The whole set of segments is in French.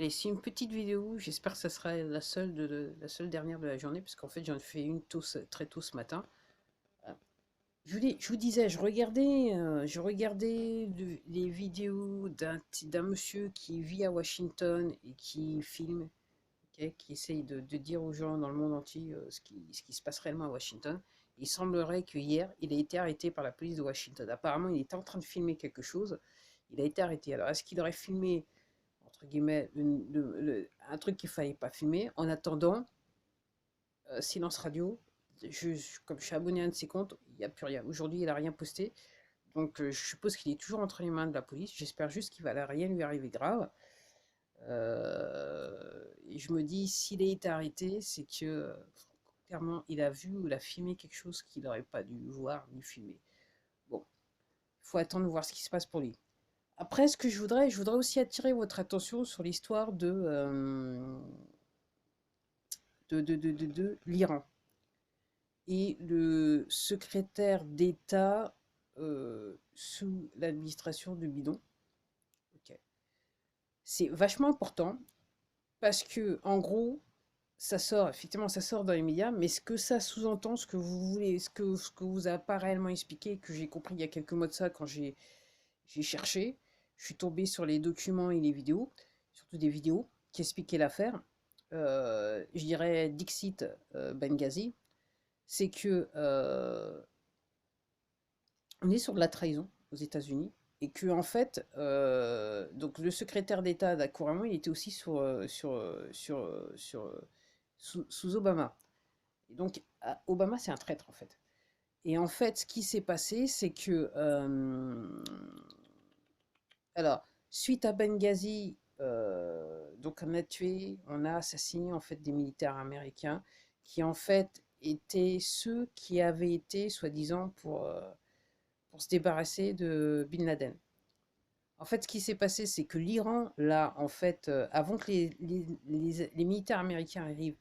Allez, c'est une petite vidéo, j'espère que ça sera la seule dernière de la journée, parce qu'en fait j'en ai fait une très tôt ce matin. Euh, je vous disais, je regardais les vidéos d'un monsieur qui vit à Washington et qui filme, ok, qui essaye de dire aux gens dans le monde entier ce qui se passe réellement à Washington. Il semblerait que hier, il a été arrêté par la police de Washington. Apparemment, il était en train de filmer quelque chose. Il a été arrêté. Alors, est-ce qu'il aurait filmé entre guillemets, un truc qu'il fallait pas filmer. En attendant, silence radio. Comme je suis abonné à un de ses comptes, il n'y a plus rien. Aujourd'hui, il n'a rien posté. Donc, je suppose qu'il est toujours entre les mains de la police. J'espère juste qu'il va rien lui arriver grave. Et je me dis, s'il a été arrêté, c'est que clairement, il a vu ou il a filmé quelque chose qu'il n'aurait pas dû voir ni filmer. Bon, il faut attendre de voir ce qui se passe pour lui. Après, ce que je voudrais aussi attirer votre attention sur l'histoire de l'Iran et le secrétaire d'État sous l'administration de Bidon. Ok. C'est vachement important parce que, en gros, ça sort, effectivement, ça sort dans les médias, mais ce que ça sous-entend, ce que vous voulez, ce que vous a pas réellement expliqué, que j'ai compris il y a quelques mois de ça quand j'ai cherché, je suis tombé sur les documents et les vidéos, surtout des vidéos qui expliquaient l'affaire. Je dirais Dixit Benghazi, c'est que on est sur de la trahison aux États-Unis et que en fait, donc le secrétaire d'État d'Akurama, il était aussi sous Obama. Et donc Obama, c'est un traître en fait. Et en fait, ce qui s'est passé, c'est que alors suite à Benghazi, donc on a assassiné en fait des militaires américains qui en fait étaient ceux qui avaient été soi-disant pour se débarrasser de Bin Laden. En fait, ce qui s'est passé, c'est que l'Iran, là, en fait, avant que les militaires américains arrivent,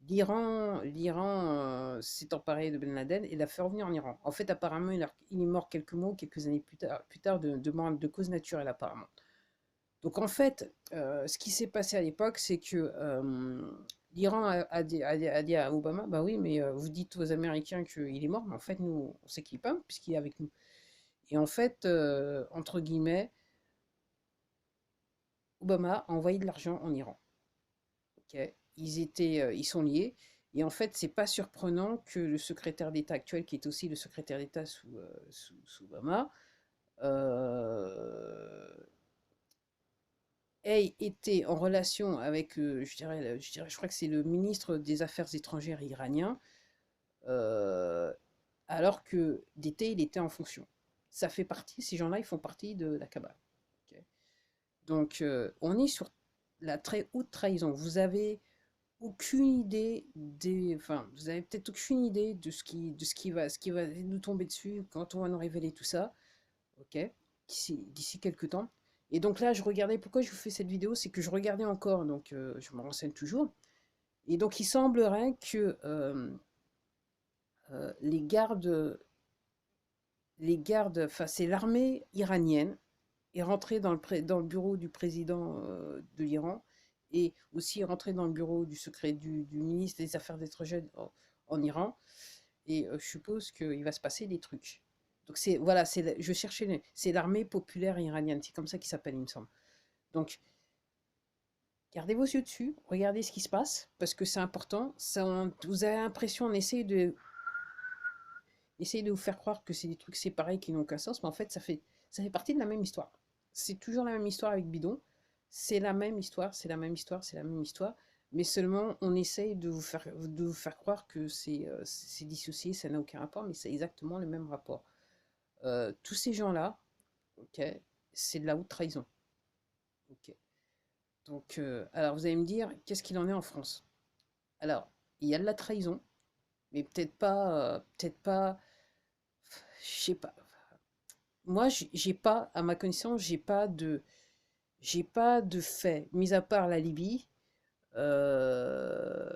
l'Iran s'est emparé de Ben Laden et l'a fait revenir en Iran. En fait, apparemment, il est mort quelques années plus tard de cause naturelle, apparemment. Donc, en fait, ce qui s'est passé à l'époque, c'est que l'Iran a dit à Obama, bah oui, mais vous dites aux Américains qu'il est mort, mais en fait, nous, on sait qu'il est pas, puisqu'il est avec nous. Et en fait, entre guillemets, Obama a envoyé de l'argent en Iran. Ok. Ils sont liés. Et en fait, c'est pas surprenant que le secrétaire d'État actuel, qui est aussi le secrétaire d'État sous Obama, euh, ait été en relation avec, je crois que c'est le ministre des Affaires étrangères iranien, euh, alors que d'été, il était en fonction. Ça fait partie, ces gens-là, ils font partie de la cabale. Ok. Donc, on est sur la très haute trahison. Vous avez aucune idée enfin, vous avez peut-être aucune idée de ce qui va nous tomber dessus quand on va nous révéler tout ça, ok, d'ici quelques temps. Et donc là, je regardais, pourquoi je vous fais cette vidéo, c'est que je regardais encore, donc je me renseigne toujours, et donc il semblerait que euh, les gardes, enfin c'est l'armée iranienne est rentrée dans le bureau du président de l'Iran et aussi est rentrée dans le bureau du ministre des Affaires étrangères en Iran. Et je suppose qu'il va se passer des trucs. Donc c'est voilà, je cherchais, c'est l'armée populaire iranienne, c'est comme ça qu'il s'appelle, il me semble. Donc gardez vos yeux dessus, regardez ce qui se passe parce que c'est important. Vous avez l'impression, essaye de vous faire croire que c'est des trucs séparés qui n'ont aucun sens, mais en fait, ça fait partie de la même histoire. C'est toujours la même histoire avec Bidon. C'est la même histoire, c'est la même histoire, c'est la même histoire. Mais seulement, on essaye de vous faire croire que c'est dissocié, ça n'a aucun rapport, mais c'est exactement le même rapport. Tous ces gens-là, ok, c'est de la haute trahison. Ok. Donc, alors vous allez me dire, qu'est-ce qu'il en est en France? Alors, il y a de la trahison, mais peut-être pas, je sais pas. Moi, j'ai pas, à ma connaissance, j'ai pas de fait, mis à part la Libye, euh,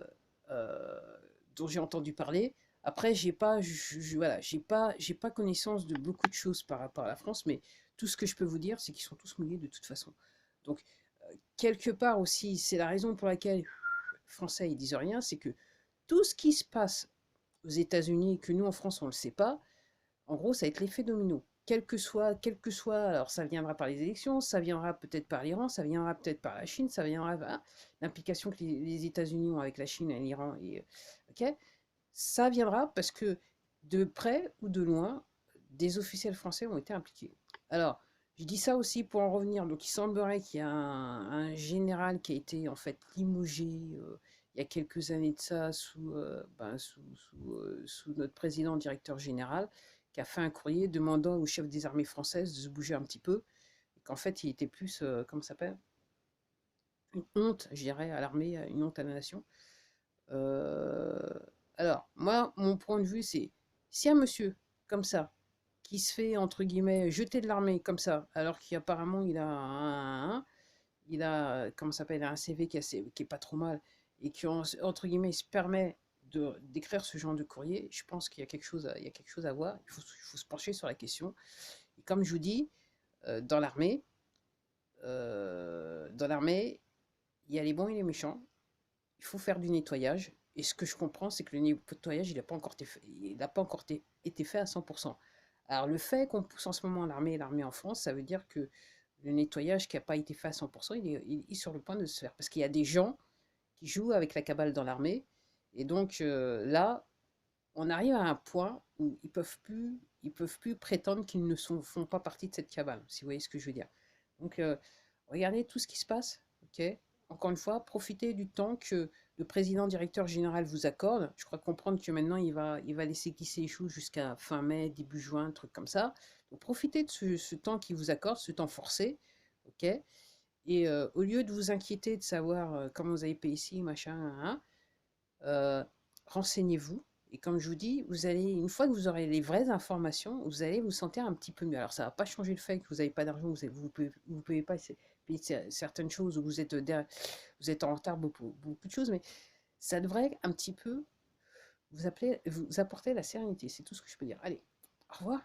euh, dont j'ai entendu parler. Après, j'ai pas, voilà, j'ai pas connaissance de beaucoup de choses par rapport à la France, mais tout ce que je peux vous dire, c'est qu'ils sont tous mouillés de toute façon. Donc, quelque part aussi, c'est la raison pour laquelle les Français ils disent rien, c'est que tout ce qui se passe aux États-Unis, que nous en France on ne le sait pas, en gros, ça va être l'effet domino. Quel que soit, alors ça viendra par les élections, ça viendra peut-être par l'Iran, ça viendra peut-être par la Chine, ça viendra par l'implication que les États-Unis ont avec la Chine et l'Iran. Ok, ça viendra parce que de près ou de loin, des officiels français ont été impliqués. Alors, je dis ça aussi pour en revenir. Donc, il semblerait qu'il y a un général qui a été en fait limogé il y a quelques années de ça sous notre président directeur général, qui a fait un courrier demandant au chef des armées françaises de se bouger un petit peu, et qu'en fait, il était plus, comment ça s'appelle, une honte, je dirais, à l'armée, une honte à la nation. Euh, alors, moi, mon point de vue, c'est si un monsieur comme ça, qui se fait, entre guillemets, jeter de l'armée comme ça, alors qu'apparemment comment ça s'appelle, un CV qui est pas trop mal, et qui, entre guillemets, il se permet d'écrire ce genre de courrier, je pense qu'il y a il y a quelque chose à voir, il faut se pencher sur la question. Et comme je vous dis, euh, dans l'armée, dans l'armée, il y a les bons et les méchants, il faut faire du nettoyage. Et ce que je comprends, c'est que le nettoyage, il n'a pas encore été fait à 100%. Alors, le fait qu'on pousse en ce moment l'armée en France, ça veut dire que le nettoyage qui n'a pas été fait à 100%, il est sur le point de se faire. Parce qu'il y a des gens qui jouent avec la cabale dans l'armée. Et donc, là, on arrive à un point où ils peuvent plus prétendre qu'ils ne font pas partie de cette cabale, si vous voyez ce que je veux dire. Donc, regardez tout ce qui se passe, ok. Encore une fois, profitez du temps que le président directeur général vous accorde. Je crois comprendre que maintenant, il va laisser glisser les choses jusqu'à fin mai, début juin, un truc comme ça. Donc, profitez de ce temps qu'il vous accorde, ce temps forcé, ok. Et au lieu de vous inquiéter de savoir comment vous avez payé ici, machin, hein, euh, renseignez-vous. Et comme je vous dis, vous allez, une fois que vous aurez les vraies informations, vous allez vous sentir un petit peu mieux. Alors, ça ne va pas changer le fait que vous n'avez pas d'argent, vous ne pouvez pas payer certaines choses, ou vous êtes en retard beaucoup de choses, mais ça devrait un petit peu vous apporter la sérénité. C'est tout ce que je peux dire. Allez, au revoir.